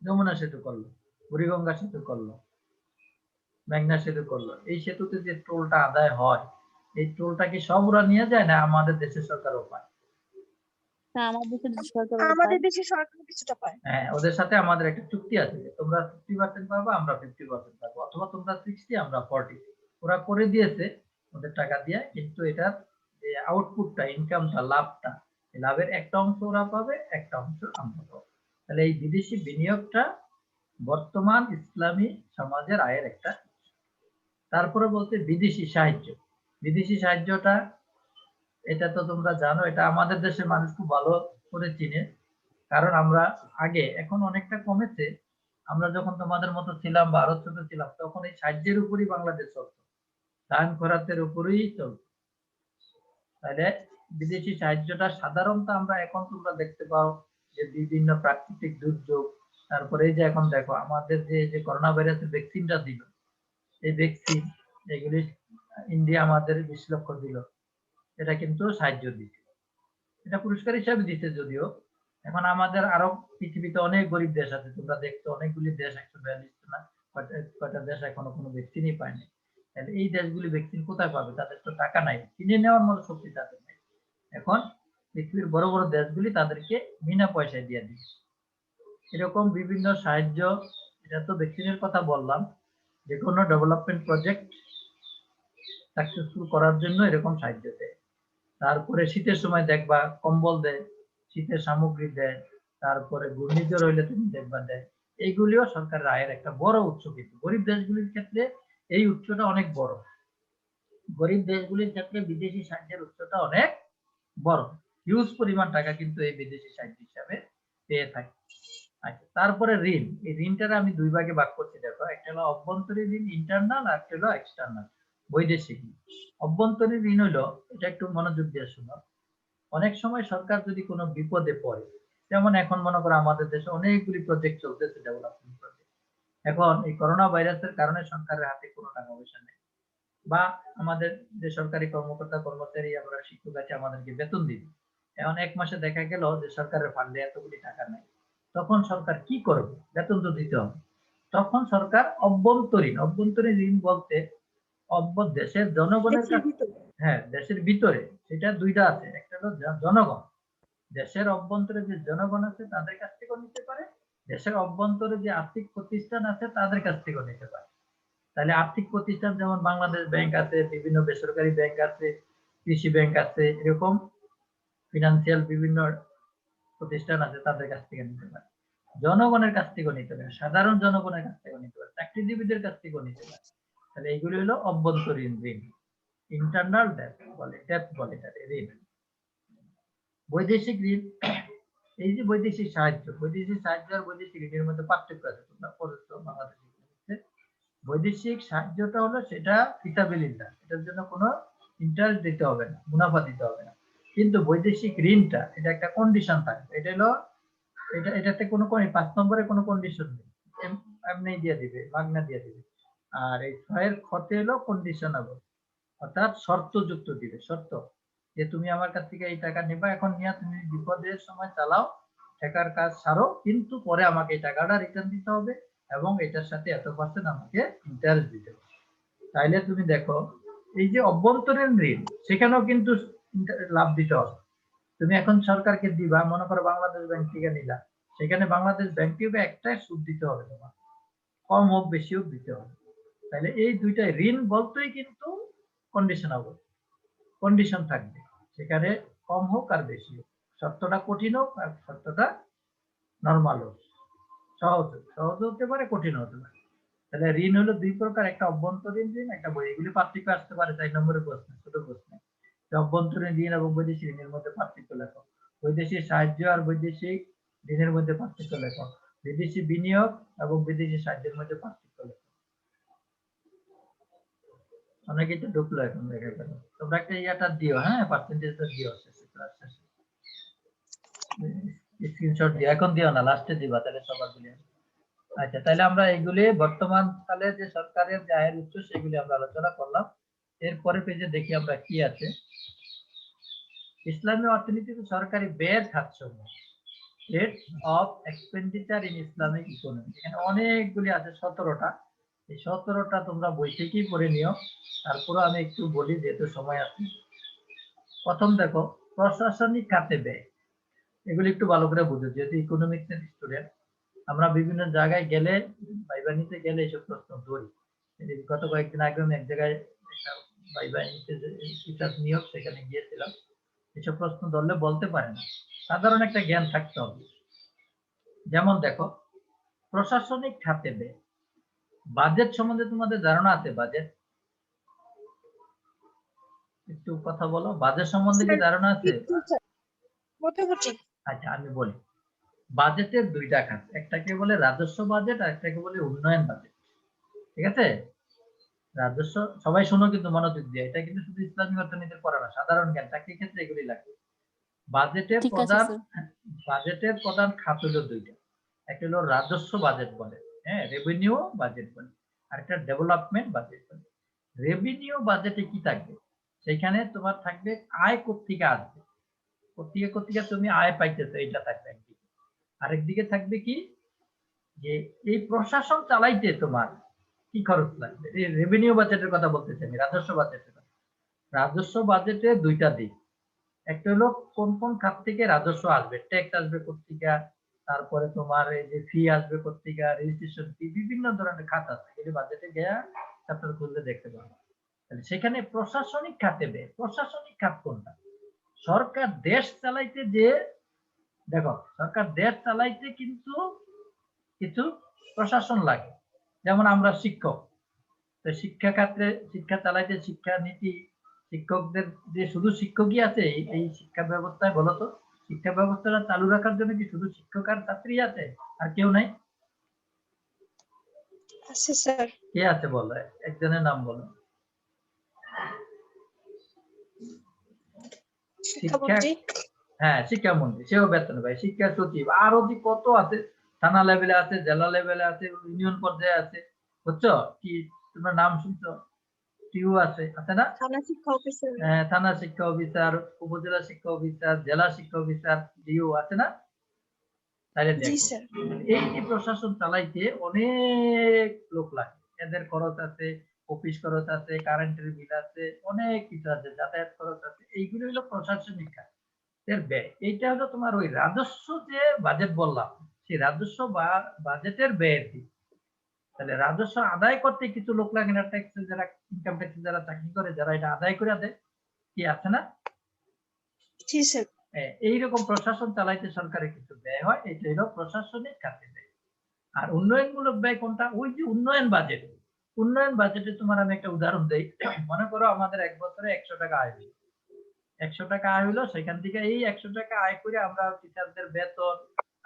যমুনা সেতু করলো, বুড়িগঙ্গা সেতু করলো, মেঘনা সেতু করলো, এই সেতুতে যে টোলটা আদায় হয়, এই টোলটা কি সব ওরা নিয়ে যায় না আমাদের দেশের সরকারও পায়? তা আমাদের দেশের সরকার আমাদের দেশের সরকার কিছুটা পায়। হ্যাঁ, ওদের সাথে আমাদের একটা চুক্তি আছে যে তোমরা 50% পাবো, আমরা 50% পাবো, অথবা তোমরা 60 আমরা 40। ওরা করে দিয়েছে ওদের টাকা দিয়ে, কিন্তু এটার যে আউটপুটটা, ইনকামটা, লাভটা, এই লাভের একটা অংশ ওরা পাবে, একটা অংশ আমরা পাবো। তাহলে এই বিদেশি বিনিয়োগটা বর্তমান ইসলামী সমাজের আয়ের একটা। তারপরে বলতে বিদেশি সাহায্য। বিদেশি সাহায্যটা, এটা তো তোমরা জানো, এটা আমাদের দেশের মানুষ খুব ভালো করে চিনে। কারণ আমরা আগে, এখন অনেকটা কমেছে, আমরা যখন তোমাদের মতো ছিলাম বা আরো ছোট ছিলাম, তখন এই সাহায্যের উপরই বাংলাদেশ চলতো, ধান খরাতের উপরই চলতো। তাহলে বিদেশি সাহায্যটা সাধারণত আমরা এখন তোমরা দেখতে পাও যে বিভিন্ন প্রাকৃতিক দুর্যোগ, তারপরে এই যে এখন দেখো আমাদের যে করোনা ভাইরাসের ভ্যাকসিনটা দিল, এই ভ্যাকসিন এগুলি ইন্ডিয়া আমাদের 20 লক্ষ দিল, এটা কিন্তু সাহায্য দিচ্ছে, এটা পুরস্কার হিসাবে দিচ্ছে। যদিও এখন আমাদের আরো পৃথিবীতে অনেক গরিব দেশ আছে, তোমরা দেখছো অনেকগুলি দেশ, 142 না কয়টা দেশ এখনো কোনো ভ্যাকসিনই পায়নি। তাহলে এই দেশগুলি ভ্যাকসিন কোথায় পাবে? তাদের তো টাকা নাই, কিনে নেওয়ার মতো শক্তি তাদের নেই। এখন পৃথিবীর বড় বড় দেশগুলি তাদেরকে বিনা পয়সায় দিয়ে দিচ্ছে। এরকম বিভিন্ন সাহায্য, এটা তো ভ্যাকসিনের কথা বললাম, যে কোনো ডেভেলপমেন্ট প্রজেক্ট সাকসেসফুল করার জন্য এরকম সাহায্য দেয়। তারপরে শীতের সময় দেখবা কম্বল দেয়, শীতের সামগ্রী দেয়, তারপরে ঘূর্ণিঝড় হইলে তুমি দেখবা দেয়। এইগুলিও সরকারের আয়ের একটা বড় উৎস। কিন্তু গরিব দেশগুলির ক্ষেত্রে এই উৎসটা অনেক বড়, গরিব দেশগুলির ক্ষেত্রে বিদেশি সাহায্যের উৎসটা অনেক বড়, হিউজ পরিমাণ টাকা কিন্তু এই বিদেশি সাহায্য হিসাবে পেয়ে থাকে। আচ্ছা, তারপরে ঋণ। এই ঋণটা আমি দুই ভাগে ভাগ করছি, দেখো, একটা হলো অভ্যন্তরীণ ঋণ ইন্টারনাল, আর একটা হলো এক্সটার্নাল বৈদেশিক ঋণ। অভ্যন্তরীণ ঋণ হলো, এটা একটু মনোযোগ দিয়ে শোনো, অনেক সময় সরকার যদি কোনো বিপদে পড়ে, যেমন এখন মনে করো আমাদের দেশে অনেকগুলি প্রজেক্ট চলতেছে, ডেভেলপমেন্ট প্রজেক্ট, এখন এই করোনা ভাইরাসের কারণে সরকারের হাতে কোনো টাকা পয়সা নেই, বা আমাদের যে সরকারি কর্মকর্তা কর্মচারী, আমরা শিক্ষক আছে, আমাদেরকে বেতন দিবে, এখন এক মাসে দেখা গেল যে সরকারের ফান্ডে এতগুলি টাকা নেই, তখন সরকার কি করবে? বেতন তো দিতে হবে। তখন সরকার অভ্যন্তরীণ ঋণ বলতে দেশের জনগণের দেশের কাছে, ভিতরে। হ্যাঁ দেশের ভিতরে, সেটা দুইটা আছে, একটা হলো জনগণ, দেশের অভ্যন্তরে যে জনগণ আছে তাদের কাছ থেকেও নিতে পারে, দেশের অভ্যন্তরে যে আর্থিক প্রতিষ্ঠান আছে তাদের কাছ থেকেও নিতে পারে। তাহলে আর্থিক প্রতিষ্ঠান যেমন বাংলাদেশ ব্যাংক আছে, বিভিন্ন বেসরকারি ব্যাংক আছে, কৃষি ব্যাংক আছে, এরকম ফিনান্সিয়াল বিভিন্ন প্রতিষ্ঠান আছে, তাদের কাছ থেকে নিতে পারে। জনগণের কাছ থেকেও নিতে পারে, সাধারণ জনগণের কাছ থেকেও নিতে পারে, চাকরিজীবীদের কাছ থেকেও নিতে পারে। তাহলে এইগুলি হলো অভ্যন্তরীণ ঋণ, ইন্টারনাল ডেট বলে এটাকে ঋণ। বৈদেশিক ঋণ, এই যে বৈদেশিক সাহায্য আর বৈদেশিক ঋণের মধ্যে পার্থক্য আছে, তোমরা পড়েছো বাংলাদেশের ইকোনমিক্সে। বৈদেশিক সাহায্যটা হলো সেটা ফিসাবিলিল্লাহ, এটার জন্য কোনো ইন্টারেস্ট দিতে হবে না, মুনাফা দিতে হবে না। কিন্তু বৈদেশিক ঋণটা, এটা একটা কন্ডিশন থাকবে, এটা হলো এটাতে কোনো 5 নম্বরে কোনো কন্ডিশন নেই, এমনি দিয়ে দিবে, মাগনা দিয়ে দিবে। আর এই 6 এর খতে হলো কন্ডিশনাবল, অর্থাৎ শর্ত যুক্ত দিবে, শর্ত যে তুমি আমার কাছ থেকে এই টাকা নেবা, এখন নিয়ে তুমি বিপদের সময় চালাও, টাকার কাজ ছাড়ো, কিন্তু পরে আমাকে এই টাকাটা রিটার্ন দিতে হবে, এবং এটার সাথে এত পার্সেন্ট আমাকে ইন্টারেস্ট দিতে হবে। তাইলে তুমি দেখো, এই যে অভ্যন্তরীণ ঋণ, সেখানেও কিন্তু লাভ দিতে হবে। তুমি এখন সরকারকে দিবা, মনে করো বাংলাদেশ ব্যাংক থেকে নিলা, সেখানে বাংলাদেশ ব্যাংক থেকে একটা সুদ দিতে হবে তোমার, কম হোক বেশি হোক দিতে হবে। তাহলে এই দুইটাই ঋণ বলতেই কিন্তু কন্ডিশনাবল, কন্ডিশন থাকবে, সেখানে কম হোক আর বেশি হোক, শর্তটা কঠিন হোক আর শর্তটা নর্মাল হোক, সহজ হতে পারে, কঠিন হতে পারে। তাহলে ঋণ হলো দুই প্রকার, একটা অভ্যন্তরীণ ঋণ, একটা বই, এগুলি পার্থক্য আসতে পারে 4 নম্বরের প্রশ্ন, ছোট প্রশ্ন। অভ্যন্তরীণ ঋণ এবং বৈদেশিক ঋণের মধ্যে পার্থক্য লেখো, বৈদেশিক সাহায্য আর বৈদেশিক ঋণের মধ্যে পার্থক্য লেখো, বিদেশি বিনিয়োগ এবং বিদেশি সাহায্যের মধ্যে পার্থক্য লেখো। অনেকে তো ঢুকলো এখন, দেখা গেল। তোমরা একটা ইয়াটা দিও, হ্যাঁ পার্সেন্টেজটা দিও শেষে, ক্লাস শেষে স্ক্রিনশট দিও, এখন দিও না, লাস্টে দিবা, তাহলে সবার দিলে। আচ্ছা, তাহলে আমরা এগুলি বর্তমান কালে যে সরকারের যে আয়ের উৎস, সেগুলি আমরা আলোচনা করলাম। এরপরে পেজে দেখি আমরা কি আছে। ইসলামী অর্থনীতিতে সরকারি ব্যয়ের খাতসমূহ। Rates of expenditure in Islamic economy. এখানে অনেকগুলি আছে, 17টা। এই 17টা তোমরা বই থেকেই পড়ে নিও। তারপরে আমি একটু বলি যেহেতু সময় আছে। প্রথম দেখো, প্রশাসনিক খাতে ব্যয়। এগুলি একটু ভালো করে বুঝো, যেহেতু ইকোনমিক্স এর স্টুডেন্ট। আমরা বিভিন্ন জায়গায় গেলে, ভাইবা নিতে গেলে এইসব প্রশ্ন ধরি। গত কয়েকদিন আগে আমি এক জায়গায় একটা ভাইবা নিতে টিচার নিয়োগ, সেখানে গিয়েছিলাম। এসব প্রশ্ন ধরলে বলতে পারে না, সাধারণ একটা জ্ঞান থাকতে হবে। যেমন দেখো, প্রশাসনিক খাতে ব্যয়। বাজেট সম্বন্ধে তোমাদের ধারণা আছে? বাজেট একটু কথা বলো, বাজেট সম্বন্ধে কি স্যার, ধারণা আছে? একটু স্যার, মোটামুটি। আচ্ছা, আমি বলি। বাজেটের দুইটা খাত, একটাকে বলে রাজস্ব বাজেট আর একটাকে বলে উন্নয়ন বাজেট। ঠিক আছে? রাজস্ব, সবাই শোনো কিন্তু মনোযোগ দিয়ে, এটা কিন্তু শুধু ইসলামিক অর্থনীতির পড়া না, সাধারণ জ্ঞান, চাকরির ক্ষেত্রে এগুলি লাগে। বাজেটের ঠিক আছে প্রধান স্যার। বাজেটের প্রধান খাত হলো দুইটা। একটা হলো রাজস্ব বাজেট বলে, হ্যাঁ, রেভিনিউ বাজেট বলে, আর একটা ডেভেলপমেন্ট বাজেট বলে। রেভিনিউ বাজেটে কি থাকবে? সেখানে তোমার থাকবে আয় কোত্থেকে আসবে, কোত্থেকে তুমি আয় পাইতেছো, এটা থাকবে একদিকে। আরেকদিকে থাকবে কি, যে এই প্রশাসন চালাইতে তোমার কি খরচ লাগবে। এই রেভিনিউ বাজেটের কথা বলতেছি আমি, রাজস্ব বাজেটের কথা। রাজস্ব বাজেটে দুইটা দিক। একটা হলো কোন কোন খাত থেকে রাজস্ব আসবে, ট্যাক্স আসবে কোত্থেকে, তারপরে তোমার এই যে ফি আসবে কোত্থেকে, রেজিস্ট্রেশন ফি, বিভিন্ন ধরনের খাত আছে, এগুলি বাজেটে গিয়ে চ্যাপ্টার খুললে দেখতে পাবো। তাহলে সেখানে প্রশাসনিক খাতে ব্যয়, প্রশাসনিক খাত কোনটা? সরকার দেশ চালাইতে যে, দেখো, সরকার দেশ চালাইতে কিন্তু কিছু প্রশাসন লাগে। যেমন আমরা শিক্ষক, তো শিক্ষা খাতে, শিক্ষা চালাইতে শিক্ষা নীতি, শিক্ষকদের যে শুধু শিক্ষকই আছে এই শিক্ষা ব্যবস্থায়, বলতো শিক্ষা ব্যবস্থাটা চালু রাখার জন্য কি শুধু শিক্ষক আর ছাত্রী আছে, আর কেউ নাই? আছে স্যার। কে আছে বলো, একজনের নাম বলো। শিক্ষা, শিক্ষামন্ত্রী। হ্যাঁ, শিক্ষামন্ত্রী, সেও বেতন পায়। শিক্ষা সচিব, আরো যে কত আছে, থানা লেভেলে আছে, জেলা লেভেলে আছে, ইউনিয়ন পর্যায়ে আছে, বুঝছো? কি তোমরা নাম শুনছো? টিউ আছে, আছে না? থানা শিক্ষা অফিসার। থানা শিক্ষা অফিসার, উপজেলা শিক্ষা অফিসার, জেলা শিক্ষা অফিসার, ডিও আছে না? তাহলে জি দেখো, স্যার। এই যে প্রশাসন চালাইতে অনেক লোক লাগে, এদের খরচ আছে, অফিস খরচ আছে, কারেন্টের বিল আছে, অনেক কিছু আছে, যাতায়াত খরচ আছে, এইগুলো হলো প্রশাসনিক খাত এর ব্যয়। এইটা হলো তোমার ওই রাজস্ব যে বাজেট বললাম, সেই রাজস্ব বা বাজেটের ব্যয়ের দিক। তাহলে রাজস্ব আদায় করতে কিছু লোক লাগে না, ট্যাক্স যারা, ইনকাম ট্যাক্স যারা চাকরি করে, যারা এটা আদায় করে দেয়, কি আছে না? জি স্যার। এইরকম প্রশাসন চালাইতে সরকারের কিছু ব্যয় হয়, এটা হলো প্রশাসনিক খাতে ব্যয়। আর উন্নয়নমূলক ব্যয় কোনটা? ওই যে উন্নয়ন বাজেট। উন্নয়ন বাজেটে তোমার আমি একটা উদাহরণ দেই। মনে করো আমাদের এক বছরে 100 টাকা আয় হলো, 100 টাকা আয় হলো, সেখান থেকে এই 100 টাকা আয় করে আমরা টিচারদের বেতন,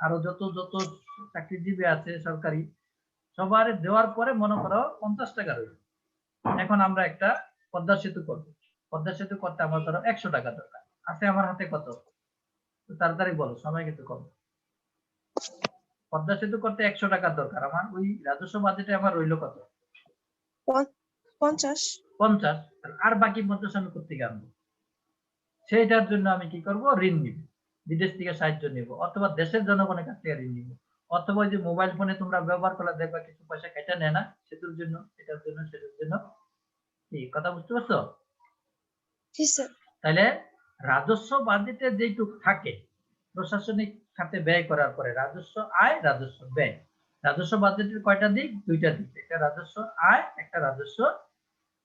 আরো যত যত চাকরিজীবী আছে সরকারি, সবার দেওয়ার পরে মনে করো 50 টাকা রইল। এখন আমরা একটা পদ্মা সেতু করবো। পদ্মা সেতু করতে আমার ধরো 100 টাকা দরকার আছে, আমার হাতে কত? তাড়াতাড়ি বলো, সময় কিন্তু কম। পদ্মা সেতু করতে 100 টাকার দরকার, আমার ওই রাজস্ব বাজেটে আমার রইল কত? 50। 50। আর বাকি 50 আমি কোথেকে আনবো? সেইটার জন্য আমি কি করব? ঋণ নিব, বিদেশ থেকে সাহায্য নিব, অথবা দেশের জনগণের কাছ থেকে ঋণ নিব, অথবা ওই যে মোবাইল ফোনে তোমরা ব্যবহার করলে দেখবা কিছু পয়সা কেটে নেয় না, সেতুর জন্য, এটার জন্য, সেটার জন্য। কি কথা বুঝতে পারছো? জি স্যার। তাহলে রাজস্ব বাজেটে যেটুক থাকে প্রশাসনিক খাতে ব্যয় করার পরে, রাজস্ব আয়, রাজস্ব ব্যয়। রাজস্ব বাজেটের কয়টা দিক? দুইটা দিক, একটা রাজস্ব আয়, একটা রাজস্ব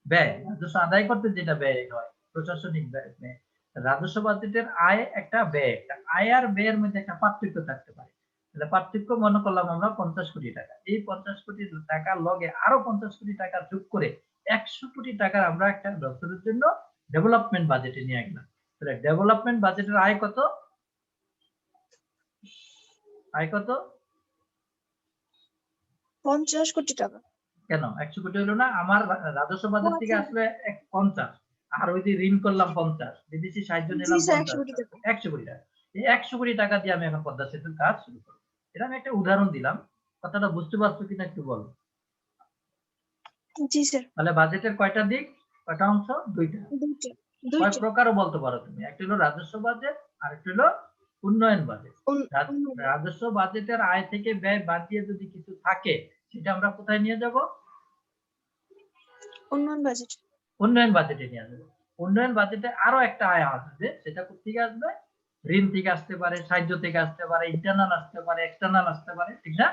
ব্যয়। রাজস্ব আদায় করতে যেটা ব্যয় হয়, প্রশাসনিক ব্যয়। রাজস্ব বাজেটের আয় একটা, ব্যয় একটা। আয় আর ব্যয়ের মধ্যে একটা পার্থক্য থাকতে পারে। তাহলে পার্থক্য মনে করলাম আমরা 50 কোটি টাকা, এই 50 কোটি টাকার লগে আরো 50 কোটি টাকা যোগ করে 100 কোটি টাকার আমরা একটা বছরের জন্য ডেভেলপমেন্ট বাজেটে নিয়ে গেলাম। তাহলে ডেভেলপমেন্ট বাজেটের আয় কত? আয় কত? 50 কোটি টাকা। কেন 100 কোটি হলো না? আমার রাজস্ব বাজেট থেকে আসবে 50, আর ওই যে ঋণ করলাম 50, বিদেশি সাহায্য জি নিলাম স্যার, 100 50, কোটি টাকা। 100 কোটি টাকা। এই 100 কোটি টাকা দিয়ে আমি এখন পদ্মা সেতুর কাজ শুরু করব। এটা আমি একটা উদাহরণ দিলাম, কথাটা বুঝতে পারছো কিনা একটু বলো। জি স্যার। তাহলে বাজেটের কয়টা দিক, কয়টা অংশ? দুইটা। কয় দুইটা। প্রকারও বলতে পারো তুমি, একটা হলো রাজস্ব বাজেট, আর একটা হলো উন্নয়ন বাজেট। উন্নয়ন। রাজস্ব বাজেটের আয় থেকে ব্যয় বাদ দিয়ে যদি কিছু থাকে সেটা আমরা কোথায় নিয়ে যাব? উন্নয়ন বাজেট। উন্নয়ন বাজেটে নিয়ে যাবো। উন্নয়ন বাজেটে আরো একটা আয় আসবে, সেটা কোথেকে আসবে? ঋণ থেকে আসতে পারে, সাহায্য থেকে আসতে পারে, ইন্টারনাল আসতে পারে, এক্সটার্নাল আসতে পারে, ঠিক না?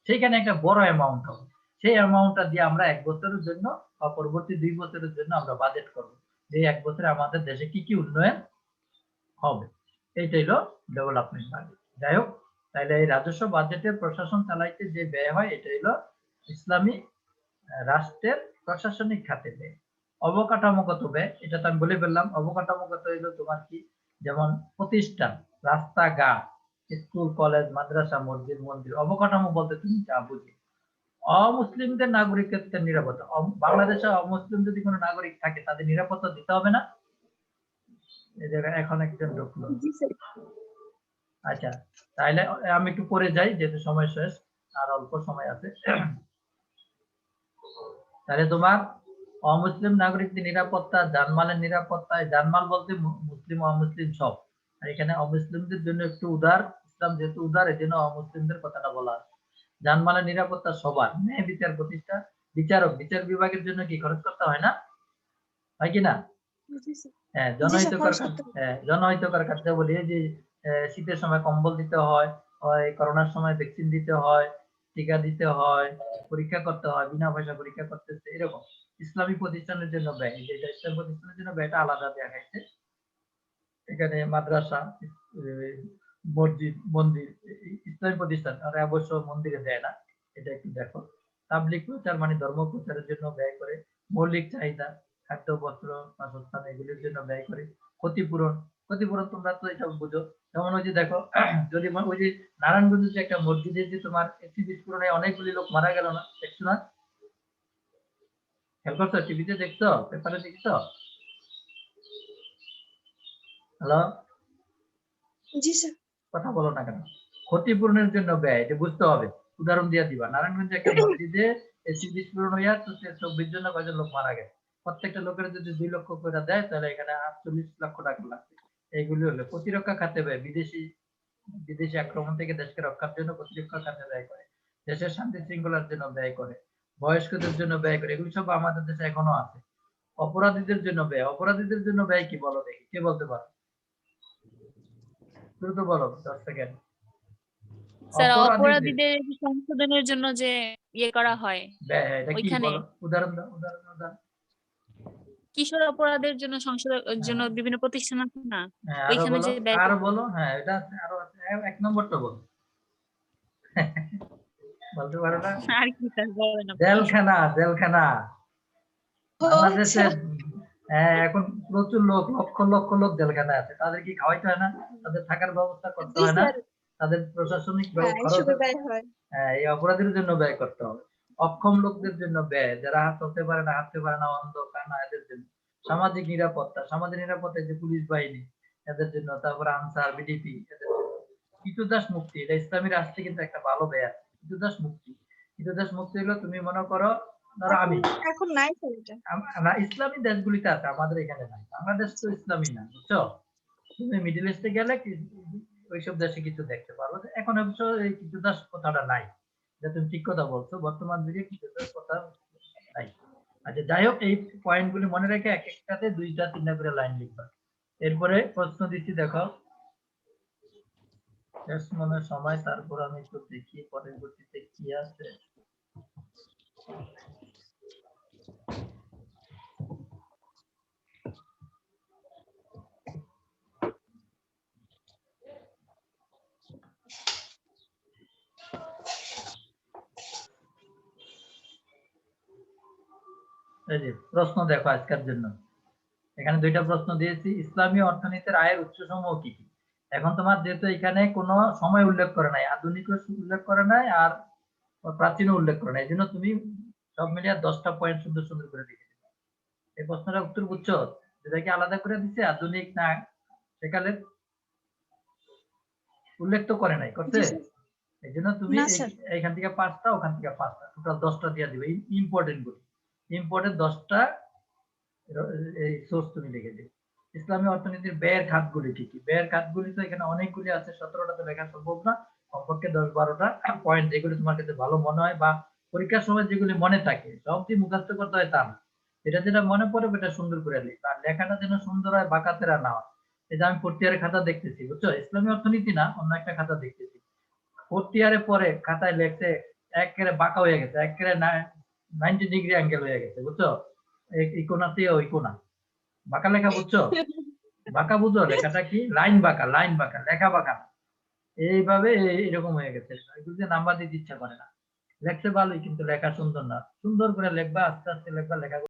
সেইখানে একটা বড় অ্যামাউন্ট হবে। সেই অ্যামাউন্টটা দিয়ে আমরা 1 বছরের জন্য বা পরবর্তী 2 বছরের জন্য আমরা বাজেট করব, যে 1 বছরে আমাদের দেশে কি কি উন্নয়ন হবে। এইটাই হলো ডেভেলপমেন্ট বাজেট। যাই হোক, তাহলে এই রাজস্ব বাজেটের প্রশাসন চালাইতে যে ব্যয় হয় এটা হলো ইসলামী রাষ্ট্রের প্রশাসনিক খাতে ব্যয়। অবকাঠামোগত ব্যয়, এটা তো আমি বলে ফেললাম। অবকাঠামোগত হইলো তোমার কি, যেমন প্রতিষ্ঠান, রাস্তাঘাট, স্কুল, কলেজ, মাদ্রাসা, মসজিদ, মন্দির। অবকাঠামো বলতে তুমি যা বুঝি, অমুসলিমদের নাগরিকত্বের নিরাপত্তা। বাংলাদেশে অমুসলিম যদি কোনো নাগরিক থাকে তাদের নিরাপত্তা দিতে হবে না? এই জায়গায় এখন একজন ঢুকলো। জি স্যার। আচ্ছা, তাহলে আমি একটু পরে যাই যেহেতু সময় শেষ, আর অল্প সময় আছে। তাহলে তোমার অমুসলিম নাগরিকদের নিরাপত্তা, জানমালের নিরাপত্তা, জানমাল বলতে মুসলিম অমুসলিম সব। আর এখানে অমুসলিমদের জন্য একটু উদার, ইসলাম যেহেতু উদার এই জন্য অমুসলিমদের কথাটা বলা আছে। জানমালের নিরাপত্তা সবার, ন্যায় বিচার প্রতিষ্ঠা, বিচারক, বিচার বিভাগের জন্য কি খরচ করতে হয় না? হয় কি না? জি স্যার। হ্যাঁ, জি স্যার, জনহিতকর খরচ করতে হবে। জনহিতকর কার্যাবলী, এই যে শীতের সময় কম্বল দিতে হয়, করোনার সময় ভ্যাকসিন দিতে হয়, টিকা দিতে হয়, পরীক্ষা করতে হয়, বিনা পয়সা পরীক্ষা করতেছে, এরকম। ইসলামী প্রতিষ্ঠানের জন্য ব্যয়, এই যে এটা ইসলামী প্রতিষ্ঠানের জন্য ব্যয়টা আলাদা দেয়া হয়েছে। এখানে মাদ্রাসা, মসজিদ, মন্দির, ইসলামী প্রতিষ্ঠান, আর অবশ্য মন্দিরে দেয় না, এটা একটু দেখো। তাবলিগ প্রচার মানে ধর্ম প্রচারের জন্য ব্যয় করে। মৌলিক চাহিদা, খাদ্য, বস্ত্র, বাসস্থান, এগুলির জন্য ব্যয় করে। ক্ষতিপূরণ, ক্ষতিপূরণ তোমরা তো এটা বুঝো। যেমন ওই যে দেখো, যদি ওই যে নারায়ণগঞ্জে যে একটা মসজিদে যে তোমার একটি বিস্ফোরণে অনেকগুলি লোক মারা গেল না, দেখছো না? খেয়াল করছো? টিভিতে দেখছো? পেপারে দেখছো? হ্যালো, জি স্যার। কথা বলো না কেন? ক্ষতিপূরণের জন্য ব্যয়, এটা বুঝতে হবে। উদাহরণ দিয়ে দিবা, নারায়ণগঞ্জে একটা মসজিদে এসিড বিস্ফোরণ হইয়া 24 জন না কয়জন লোক মারা গেছে। প্রত্যেকটা লোকের যদি 2 লক্ষ করে দেয় তাহলে এখানে 48 লক্ষ টাকা লাগবে। এইগুলি হলো প্রতিরক্ষা খাতে ব্যয়। বিদেশি বিদেশি আক্রমণ থেকে দেশকে রক্ষার জন্য প্রতিরক্ষা খাতে ব্যয় করে। দেশের শান্তি শৃঙ্খলার জন্য ব্যয় করে। বয়স্কদের জন্য ব্যয় করে। এগুলি সব আমাদের দেশে এখনো আছে। অপরাধীদের জন্য ব্যয়, অপরাধীদের জন্য ব্যয় কি বলো দেখি, কে বলতে পারো? দ্রুত বলো, 10 সেকেন্ড। স্যার অপরাধীদের অপরাধীদের সংশোধনের জন্য যে ইয়ে করা হয় ব্যয়, এটা কি ওইখানে, বলো? উদাহরণ দাও, উদাহরণ। কিশোর অপরাধের জন্য সংশোধনের জন্য হ্যাঁ, বিভিন্ন প্রতিষ্ঠান আছে না, হ্যাঁ, আরো ওইখানে বলো, যে ব্যয় আরো করতে বলো। হয়। হ্যাঁ, এটা আছে, আরো আছে। 1 নম্বরটা বলো। বলতে পারো না? আর কি স্যার বলেন আপনি। জেলখানা, জেলখানা। ও বাংলাদেশে আচ্ছা। এখন প্রচুর লোক, লক্ষ লক্ষ লোক জেলখানায় আছে। তাদের কি খাওয়াইতে হয় না? তাদের থাকার ব্যবস্থা করতে জি হয় না? স্যার। তাদের প্রশাসনিক হ্যাঁ, খরচ, এসবে ব্যয় হয়। এই অপরাধীর জন্য ব্যয় করতে হবে। অক্ষম লোকদের জন্য ব্যয়, যারা চলতে পারে না, হাঁটতে পারে না, অন্ধ, কানা, এদের জন্য। সামাজিক নিরাপত্তা, সামাজিক নিরাপত্তা, যে পুলিশ বাহিনী, এদের জন্য। তারপর আনসার, বিডিপি, এদের জন্য। কৃতদাস মুক্তি, এটা ইসলামী রাষ্ট্রে কিন্তু একটা ভালো ব্যয় আছে। কৃতদাস মুক্তি, কৃতদাস মুক্তি হলো তুমি মনে করো, ধরো এখন আমি, এখন নাই স্যার এটা। না, ইসলামী দেশগুলিতে আছে, আমাদের এখানে নাই। বাংলাদেশ তো ইসলামী না, বুঝছো? তুমি মিডিল ইস্টে গেলে ওইসব দেশে কিছু দেখতে পারবো। এখন অবশ্য এই কৃতদাস কথাটা নাই, এটা তুমি ঠিক কথা বলছো, বর্তমান যুগে কৃতদাস কথা নাই। আচ্ছা, যাই হোক, এই পয়েন্ট গুলি মনে রেখে এক একটাতে 2টা 3টা করে লাইন লিখবা। এরপরে প্রশ্ন দিচ্ছি, দেখো। শেষ মনে সময়, তারপর আমি একটু দেখি পরবর্তীতে কি আছে। এই যে প্রশ্ন দেখো আজকের জন্য, এখানে 2টা প্রশ্ন দিয়েছি। ইসলামী অর্থনীতির আয়ের উৎসসমূহ কি কি? এখন তোমার যেহেতু এখানে কোনো সময় উল্লেখ করে নাই, আধুনিক উল্লেখ করে নাই, আর প্রাচীন উল্লেখ করে নাই, এই জন্য তুমি সব মিলিয়ে 10টা পয়েন্ট সুন্দর সুন্দর করে লিখে দিবে। এই প্রশ্নটার উত্তর বুঝছো? যেটা কি আলাদা করে দিচ্ছে, আধুনিক না সেকালের? উল্লেখ তো করে নাই, করছে? জি স্যার। এই জন্য তুমি না স্যার। এইখান থেকে 5টা, ওখান থেকে 5টা, টোটাল 10টা দিয়ে দিবে। ইম্পর্টেন্ট গুলি, ইম্পর্টেন্ট 10টা এই সোর্স তুমি লিখে দিবে। ইসলামী অর্থনীতির ব্যয়ের খাতগুলি কি কি? ব্যয়ের খাতগুলি তো এখানে অনেকগুলি আছে, 17টা তো লেখা সম্ভব না। কমপক্ষে 10-12টা পয়েন্ট যেগুলি তোমার কাছে ভালো মনে হয় বা পরীক্ষার সময় যেগুলি মনে থাকে, সব দিয়ে মুখস্থ করতে হয় তা না। যেটা মনে পড়ে ওটা সুন্দর করে লিখবা। আর লেখাটা যেন সুন্দর হয়, বাঁকাতেরা না হয়। এই যে আমি 4th ইয়ারের খাতা দেখতেছি, বুঝছো? ইসলামী অর্থনীতি না, অন্য একটা খাতা দেখতেছি। 4th ইয়ারে পরে খাতায় লেখছে একেবারে বাঁকা হয়ে গেছে, একেবারে 90 ডিগ্রি অ্যাঙ্গেল হয়ে গেছে, বুঝছো? এই কোণাতে ওই কোণা। বাঁকা লেখা বুঝছো? বাঁকা বুঝো? লেখাটা কি? লাইন বাঁকা, লেখা বাঁকা না। এইভাবে এরকম হয়ে গেছে। এগুলোতে নাম্বার দিতে ইচ্ছা করে না। লেখছে ভালোই, কিন্তু লেখা সুন্দর না। সুন্দর করে লিখবা, আস্তে আস্তে লিখবা, লেখা